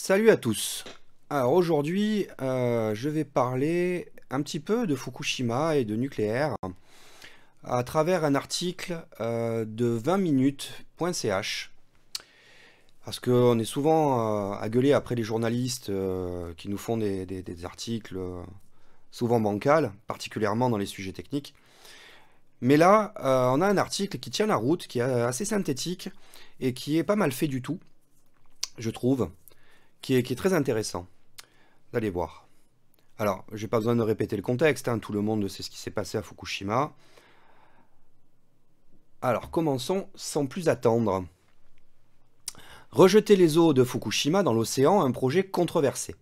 Salut à tous. Alors aujourd'hui, je vais parler un petit peu de Fukushima et de nucléaire à travers un article de 20minutes.ch. Parce qu'on est souvent à gueuler après les journalistes qui nous font des articles souvent bancals, particulièrement dans les sujets techniques. Mais là, on a un article qui tient la route, qui est assez synthétique et qui est pas mal fait du tout, je trouve, qui est très intéressant d'aller voir. Alors, j'ai pas besoin de répéter le contexte, hein, tout le monde sait ce qui s'est passé à Fukushima. Alors, commençons sans plus attendre. Rejeter les eaux de Fukushima dans l'océan, un projet controversé.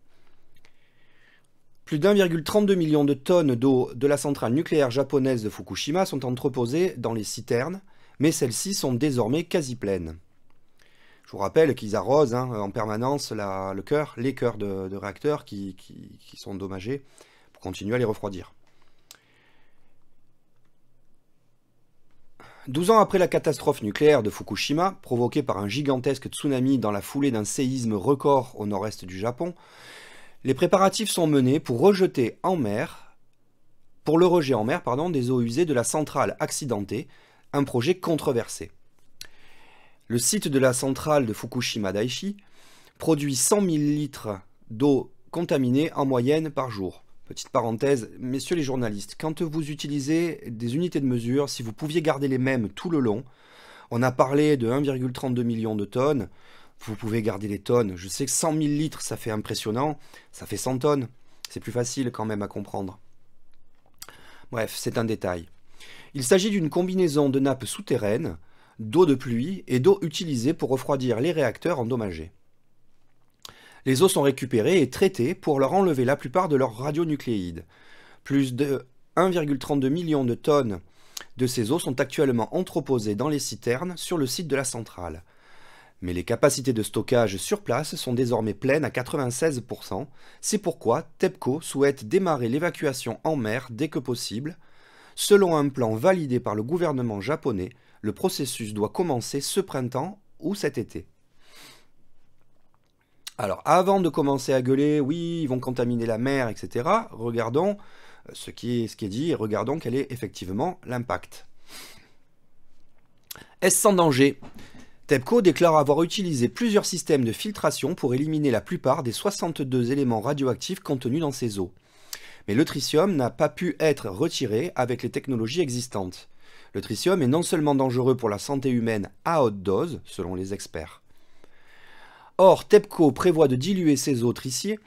Plus d'1,32 million de tonnes d'eau de la centrale nucléaire japonaise de Fukushima sont entreposées dans les citernes, mais celles-ci sont désormais quasi pleines. Je vous rappelle qu'ils arrosent en permanence les cœurs de réacteurs qui sont endommagés pour continuer à les refroidir. 12 ans après la catastrophe nucléaire de Fukushima, provoquée par un gigantesque tsunami dans la foulée d'un séisme record au nord-est du Japon, les préparatifs sont menés pour le rejet en mer des eaux usées de la centrale accidentée, un projet controversé. Le site de la centrale de Fukushima Daiichi produit 100 000 litres d'eau contaminée en moyenne par jour. Petite parenthèse, messieurs les journalistes, quand vous utilisez des unités de mesure, si vous pouviez garder les mêmes tout le long, on a parlé de 1,32 million de tonnes, vous pouvez garder les tonnes. Je sais que 100 000 litres, ça fait impressionnant, ça fait 100 tonnes. C'est plus facile quand même à comprendre. Bref, c'est un détail. Il s'agit d'une combinaison de nappes souterraines, d'eau de pluie et d'eau utilisée pour refroidir les réacteurs endommagés. Les eaux sont récupérées et traitées pour leur enlever la plupart de leurs radionucléides. Plus de 1,32 million de tonnes de ces eaux sont actuellement entreposées dans les citernes sur le site de la centrale. Mais les capacités de stockage sur place sont désormais pleines à 96%. C'est pourquoi TEPCO souhaite démarrer l'évacuation en mer dès que possible. Selon un plan validé par le gouvernement japonais, le processus doit commencer ce printemps ou cet été. Alors, avant de commencer à gueuler, oui, ils vont contaminer la mer, etc., regardons ce qui est dit et regardons quel est effectivement l'impact. Est-ce sans danger ? TEPCO déclare avoir utilisé plusieurs systèmes de filtration pour éliminer la plupart des 62 éléments radioactifs contenus dans ces eaux. Mais le tritium n'a pas pu être retiré avec les technologies existantes. Le tritium est non seulement dangereux pour la santé humaine à haute dose, selon les experts. Or, TEPCO prévoit de diluer ces eaux triciées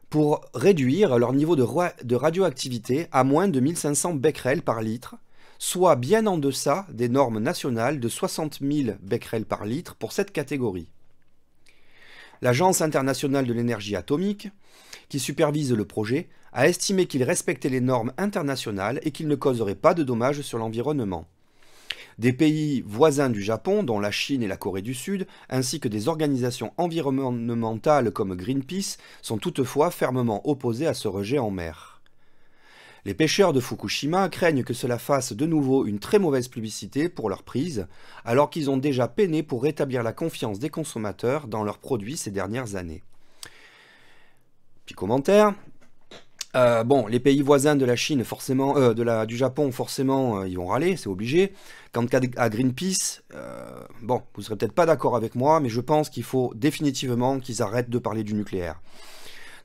pour réduire leur niveau de radioactivité à moins de 1500 becquerels par litre, soit bien en deçà des normes nationales de 60 000 becquerels par litre pour cette catégorie. L'Agence internationale de l'énergie atomique, qui supervise le projet, a estimé qu'il respectait les normes internationales et qu'il ne causerait pas de dommages sur l'environnement. Des pays voisins du Japon, dont la Chine et la Corée du Sud, ainsi que des organisations environnementales comme Greenpeace, sont toutefois fermement opposés à ce rejet en mer. Les pêcheurs de Fukushima craignent que cela fasse de nouveau une très mauvaise publicité pour leur prise, alors qu'ils ont déjà peiné pour rétablir la confiance des consommateurs dans leurs produits ces dernières années. Puis commentaire. Les pays voisins de la Chine, forcément, du Japon, forcément, ils vont râler, c'est obligé. Quant à Greenpeace, vous ne serez peut-être pas d'accord avec moi, mais je pense qu'il faut définitivement qu'ils arrêtent de parler du nucléaire.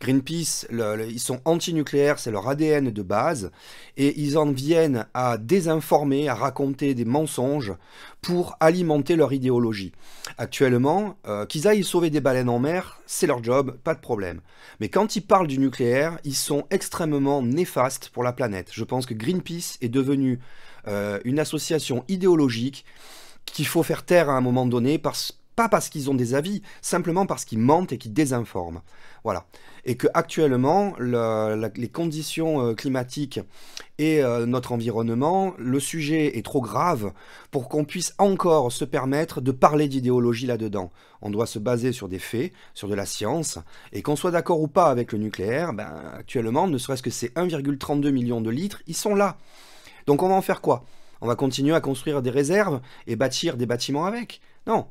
Greenpeace, ils sont anti-nucléaires, c'est leur ADN de base, et ils en viennent à désinformer, à raconter des mensonges pour alimenter leur idéologie. Actuellement, qu'ils aillent sauver des baleines en mer, c'est leur job, pas de problème. Mais quand ils parlent du nucléaire, ils sont extrêmement néfastes pour la planète. Je pense que Greenpeace est devenu une association idéologique qu'il faut faire taire à un moment donné, pas parce qu'ils ont des avis, simplement parce qu'ils mentent et qu'ils désinforment. Voilà. Et que actuellement, les conditions climatiques et notre environnement, le sujet est trop grave pour qu'on puisse encore se permettre de parler d'idéologie là-dedans. On doit se baser sur des faits, sur de la science, et qu'on soit d'accord ou pas avec le nucléaire, actuellement, ne serait-ce que ces 1,32 million de litres, ils sont là. Donc on va en faire quoi ? On va continuer à construire des réserves et bâtir des bâtiments avec ? Non.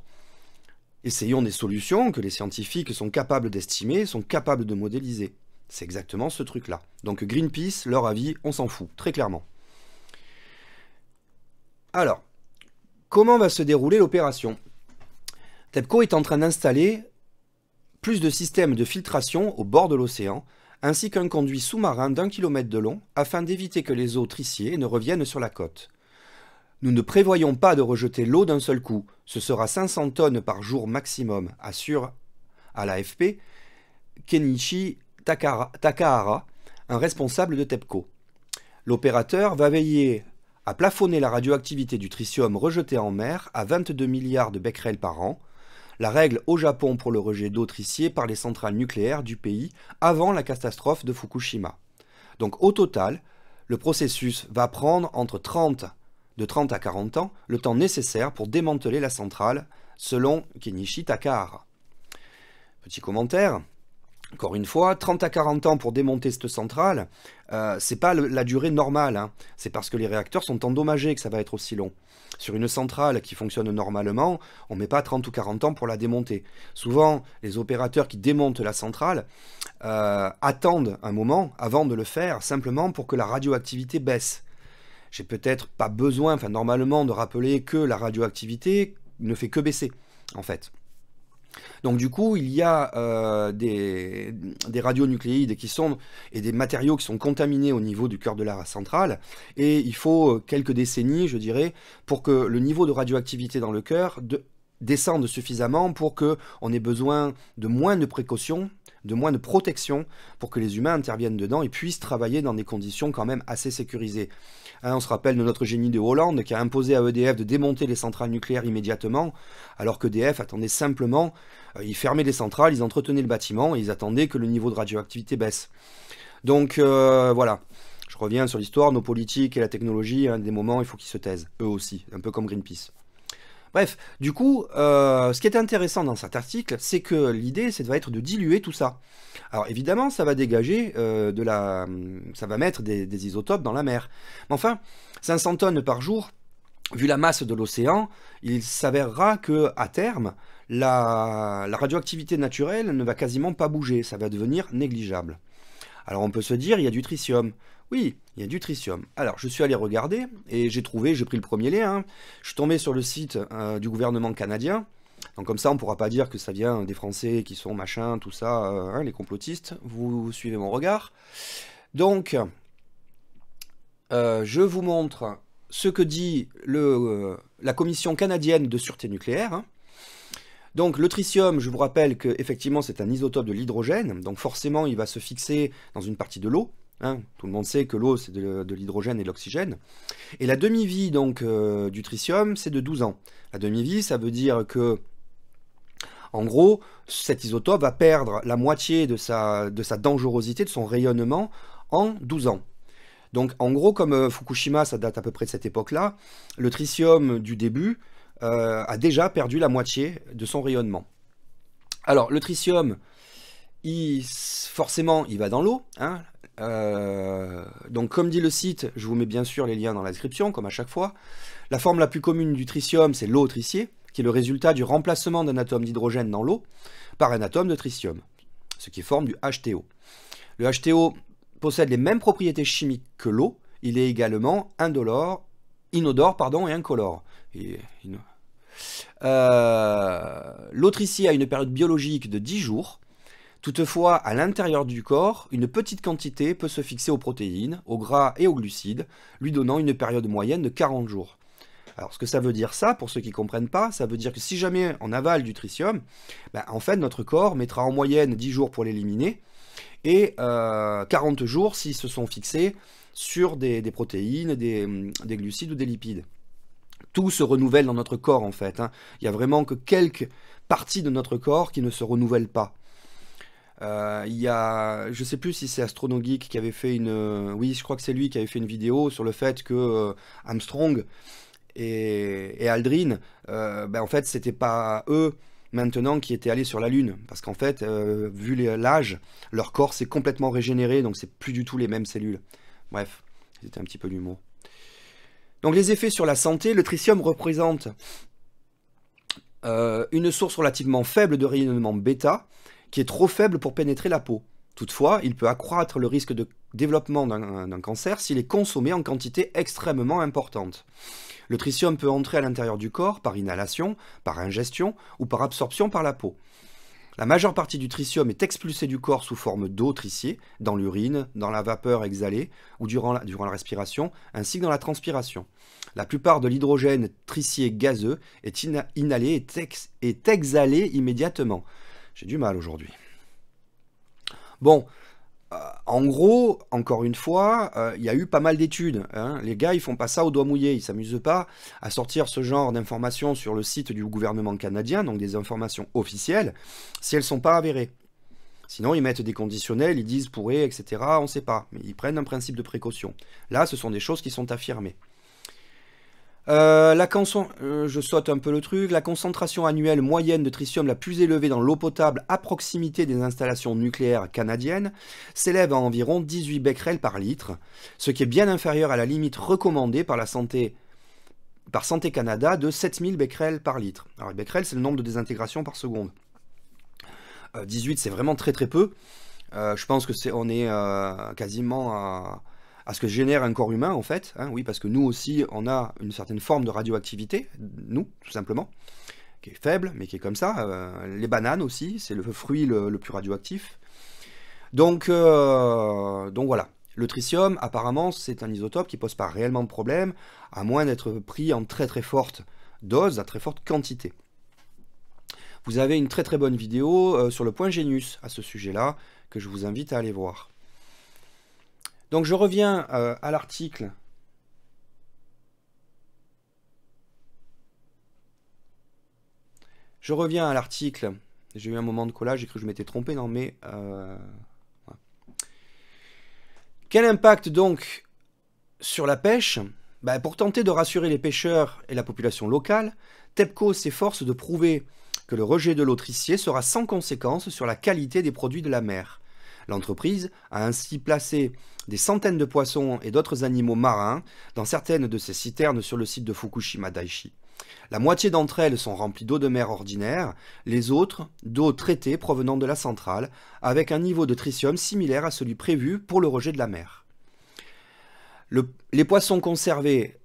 Essayons des solutions que les scientifiques sont capables d'estimer, sont capables de modéliser. C'est exactement ce truc-là. Donc Greenpeace, leur avis, on s'en fout, très clairement. Alors, comment va se dérouler l'opération? TEPCO est en train d'installer plus de systèmes de filtration au bord de l'océan, ainsi qu'un conduit sous-marin d'1 km de long, afin d'éviter que les eaux triciées ne reviennent sur la côte. Nous ne prévoyons pas de rejeter l'eau d'un seul coup, ce sera 500 tonnes par jour maximum, assure à l'AFP Kenichi Takahara, un responsable de TEPCO. L'opérateur va veiller à plafonner la radioactivité du tritium rejeté en mer à 22 milliards de becquerels par an, la règle au Japon pour le rejet d'eau triciée par les centrales nucléaires du pays avant la catastrophe de Fukushima. Donc au total, le processus va prendre de 30 à 40 ans, le temps nécessaire pour démanteler la centrale, selon Kenichi Takahara. Petit commentaire, encore une fois, 30 à 40 ans pour démonter cette centrale, c'est pas la durée normale, hein. C'est parce que les réacteurs sont endommagés que ça va être aussi long. Sur une centrale qui fonctionne normalement, on ne met pas 30 ou 40 ans pour la démonter. Souvent, les opérateurs qui démontent la centrale attendent un moment avant de le faire, simplement pour que la radioactivité baisse. J'ai peut-être pas besoin, normalement, de rappeler que la radioactivité ne fait que baisser, en fait. Donc du coup, il y a des radionucléides et des matériaux qui sont contaminés au niveau du cœur de la centrale, et il faut quelques décennies, je dirais, pour que le niveau de radioactivité dans le cœur descende suffisamment pour qu'on ait besoin de moins de précautions, de moins de protection, pour que les humains interviennent dedans et puissent travailler dans des conditions quand même assez sécurisées. Hein, on se rappelle de notre génie de Hollande qui a imposé à EDF de démonter les centrales nucléaires immédiatement, alors qu'EDF attendait simplement, ils fermaient les centrales, ils entretenaient le bâtiment et ils attendaient que le niveau de radioactivité baisse. Donc voilà, je reviens sur l'histoire, nos politiques et la technologie, des moments il faut qu'ils se taisent, eux aussi, un peu comme Greenpeace. Bref, du coup, ce qui est intéressant dans cet article, c'est que l'idée, ça va être de diluer tout ça. Alors évidemment, ça va dégager ça va mettre des isotopes dans la mer. Mais enfin, 500 tonnes par jour, vu la masse de l'océan, il s'avérera que à terme, la radioactivité naturelle ne va quasiment pas bouger, ça va devenir négligeable. Alors on peut se dire, il y a du tritium. Oui, il y a du tritium. Alors, je suis allé regarder et j'ai pris le premier lien. Hein. Je suis tombé sur le site du gouvernement canadien. Donc comme ça, on ne pourra pas dire que ça vient des Français qui sont machin, tout ça, les complotistes. Vous suivez mon regard. Donc, je vous montre ce que dit la Commission canadienne de sûreté nucléaire. Hein. Donc le tritium, je vous rappelle qu'effectivement c'est un isotope de l'hydrogène, donc forcément il va se fixer dans une partie de l'eau. Hein, tout le monde sait que l'eau c'est de l'hydrogène et de l'oxygène. Et la demi-vie donc du tritium c'est de 12 ans. La demi-vie ça veut dire que en gros cet isotope va perdre la moitié de sa dangerosité, de son rayonnement en 12 ans. Donc en gros comme Fukushima ça date à peu près de cette époque-là, le tritium du début a déjà perdu la moitié de son rayonnement. Alors le tritium, forcément il va dans l'eau, hein. Donc comme dit le site, je vous mets bien sûr les liens dans la description, comme à chaque fois. La forme la plus commune du tritium, c'est l'eau tritiée, qui est le résultat du remplacement d'un atome d'hydrogène dans l'eau par un atome de tritium, ce qui forme du HTO. Le HTO possède les mêmes propriétés chimiques que l'eau, il est également inodore et incolore. L'eau tritiée a une période biologique de 10 jours. Toutefois, à l'intérieur du corps, une petite quantité peut se fixer aux protéines, aux gras et aux glucides, lui donnant une période moyenne de 40 jours. Alors, ce que ça veut dire ça, pour ceux qui ne comprennent pas, ça veut dire que si jamais on avale du tritium, en fait, notre corps mettra en moyenne 10 jours pour l'éliminer, et 40 jours s'ils se sont fixés sur des protéines, des glucides ou des lipides. Tout se renouvelle dans notre corps, en fait. Hein. Il n'y a vraiment que quelques parties de notre corps qui ne se renouvellent pas. Je sais plus si c'est AstronoGeek qui avait fait oui, je crois que c'est lui qui avait fait une vidéo sur le fait que Armstrong et Aldrin, en fait, c'était pas eux maintenant qui étaient allés sur la Lune, parce qu'en fait, vu l'âge, leur corps s'est complètement régénéré, donc c'est plus du tout les mêmes cellules. Bref, c'était un petit peu d'humour. Donc les effets sur la santé, le tritium représente une source relativement faible de rayonnement bêta, qui est trop faible pour pénétrer la peau. Toutefois, il peut accroître le risque de développement d'un cancer s'il est consommé en quantité extrêmement importante. Le tritium peut entrer à l'intérieur du corps par inhalation, par ingestion ou par absorption par la peau. La majeure partie du tritium est expulsée du corps sous forme d'eau triciée, dans l'urine, dans la vapeur exhalée ou durant la respiration, ainsi que dans la transpiration. La plupart de l'hydrogène tricié gazeux est inhalé et exhalé immédiatement. J'ai du mal aujourd'hui. Bon, en gros, encore une fois, il y a eu pas mal d'études. Hein. Les gars, ils font pas ça au doigt mouillé. Ils s'amusent pas à sortir ce genre d'informations sur le site du gouvernement canadien, donc des informations officielles, si elles sont pas avérées. Sinon, ils mettent des conditionnels, ils disent pourrait, etc. On ne sait pas. Mais ils prennent un principe de précaution. Là, ce sont des choses qui sont affirmées. Je saute un peu le truc. La concentration annuelle moyenne de tritium la plus élevée dans l'eau potable à proximité des installations nucléaires canadiennes s'élève à environ 18 becquerels par litre, ce qui est bien inférieur à la limite recommandée par Santé Canada de 7000 becquerels par litre. Alors, les becquerels, c'est le nombre de désintégrations par seconde. 18, c'est vraiment très très peu. Je pense que on est quasiment à ce que génère un corps humain, en fait. Hein, oui, parce que nous aussi, on a une certaine forme de radioactivité, nous, tout simplement, qui est faible, mais qui est comme ça. Les bananes aussi, c'est le fruit le plus radioactif. Donc voilà. Le tritium, apparemment, c'est un isotope qui ne pose pas réellement de problème, à moins d'être pris en très très forte dose, à très forte quantité. Vous avez une très très bonne vidéo sur le point Génius à ce sujet-là, que je vous invite à aller voir. Donc je reviens à l'article. J'ai eu un moment de collage, j'ai cru que je m'étais trompé dans mes... Voilà. Quel impact donc sur la pêche? Pour tenter de rassurer les pêcheurs et la population locale, TEPCO s'efforce de prouver que le rejet de l'eau triciée sera sans conséquence sur la qualité des produits de la mer. L'entreprise a ainsi placé des centaines de poissons et d'autres animaux marins dans certaines de ses citernes sur le site de Fukushima Daiichi. La moitié d'entre elles sont remplies d'eau de mer ordinaire, les autres d'eau traitée provenant de la centrale, avec un niveau de tritium similaire à celui prévu pour le rejet de la mer. Les poissons conservés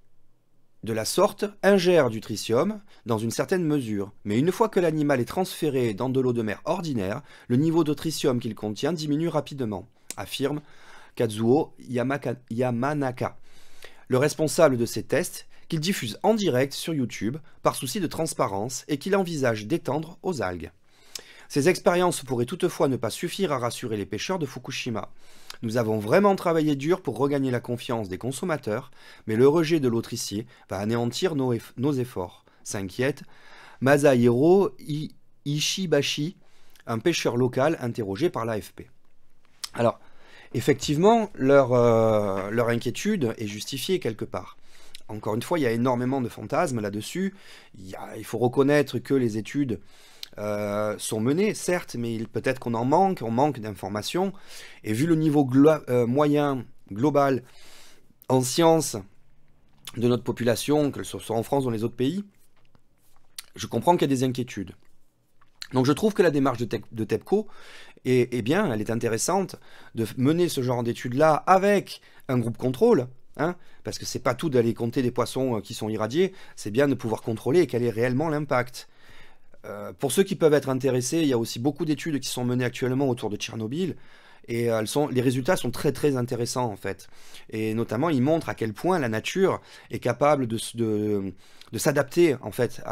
de la sorte ingèrent du tritium dans une certaine mesure, mais une fois que l'animal est transféré dans de l'eau de mer ordinaire, le niveau de tritium qu'il contient diminue rapidement, affirme Kazuo Yamanaka, le responsable de ces tests, qu'il diffuse en direct sur YouTube par souci de transparence et qu'il envisage d'étendre aux algues. Ces expériences pourraient toutefois ne pas suffire à rassurer les pêcheurs de Fukushima. Nous avons vraiment travaillé dur pour regagner la confiance des consommateurs, mais le rejet de l'eau triciée va anéantir nos efforts, s'inquiète Masahiro Ishibashi, un pêcheur local interrogé par l'AFP. Alors, effectivement, leur inquiétude est justifiée quelque part. Encore une fois, il y a énormément de fantasmes là-dessus. Il faut reconnaître que les études sont menées, certes, mais peut-être qu'on en manque, on manque d'informations. Et vu le niveau moyen, global, en sciences de notre population, que ce soit en France ou dans les autres pays, je comprends qu'il y a des inquiétudes. Donc je trouve que la démarche de TEPCO est bien, elle est intéressante, de mener ce genre d'études-là avec un groupe contrôle, hein, parce que c'est pas tout d'aller compter des poissons qui sont irradiés, c'est bien de pouvoir contrôler quel est réellement l'impact. Pour ceux qui peuvent être intéressés, il y a aussi beaucoup d'études qui sont menées actuellement autour de Tchernobyl, et les résultats sont très très intéressants en fait. Et notamment, ils montrent à quel point la nature est capable de s'adapter en fait,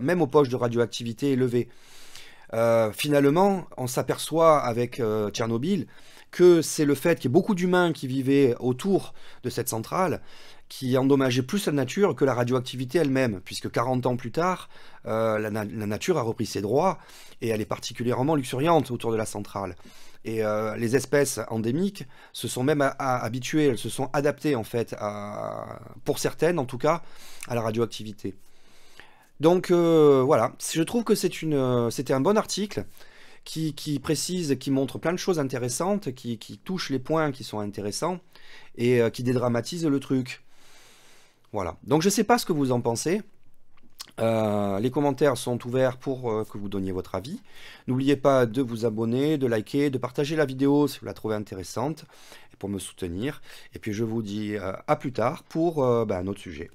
même aux poches de radioactivité élevées. Finalement, on s'aperçoit avec Tchernobyl que c'est le fait qu'il y ait beaucoup d'humains qui vivaient autour de cette centrale qui endommageait plus la nature que la radioactivité elle-même, puisque 40 ans plus tard, la nature a repris ses droits, et elle est particulièrement luxuriante autour de la centrale. Et les espèces endémiques se sont même habituées, elles se sont adaptées en fait, pour certaines en tout cas, à la radioactivité. Donc voilà, je trouve que c'était un bon article qui précise, qui montre plein de choses intéressantes, qui touche les points qui sont intéressants, et qui dédramatise le truc. Voilà, donc je ne sais pas ce que vous en pensez. Les commentaires sont ouverts pour que vous donniez votre avis. N'oubliez pas de vous abonner, de liker, de partager la vidéo si vous la trouvez intéressante, et pour me soutenir. Et puis je vous dis à plus tard pour un autre sujet.